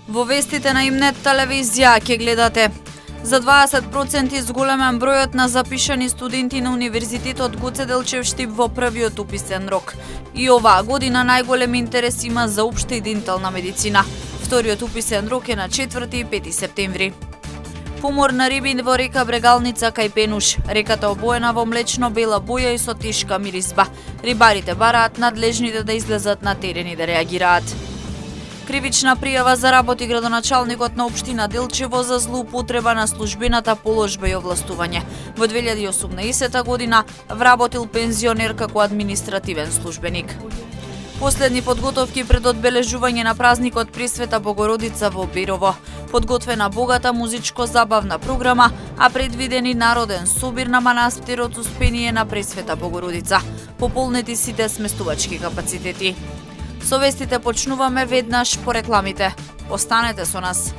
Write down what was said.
Во вестите на Имнет телевизија ќе гледате: за 20% зголемен бројот на запишани студенти на Универзитетот Гоце Делчев Штип во првиот уписен рок. И оваа година најголем интерес има за општа и дентална медицина. Вториот уписен рок е на 4 и 5 септември. Помор на риби во река Брегалница кај Пенуш. Реката обоена во млечно-бела боја и со тешка мирисба. Рибарите бараат надлежните да излезат на терен и да реагираат. Кривична пријава заработи градоначалникот на општина Делчево за злоупотреба на службената положба и овластување. Во 2018 година вработил пензионер како административен службеник. Последни подготовки пред одбележување на празникот Пресвета Богородица во Берово. Подготвена богата музичко-забавна програма, а предвидени народен собир на манастирот Успение на Пресвета Богородица. Пополнети сите сместувачки капацитети. Со вестите почнуваме веднаш по рекламите. Останете со нас.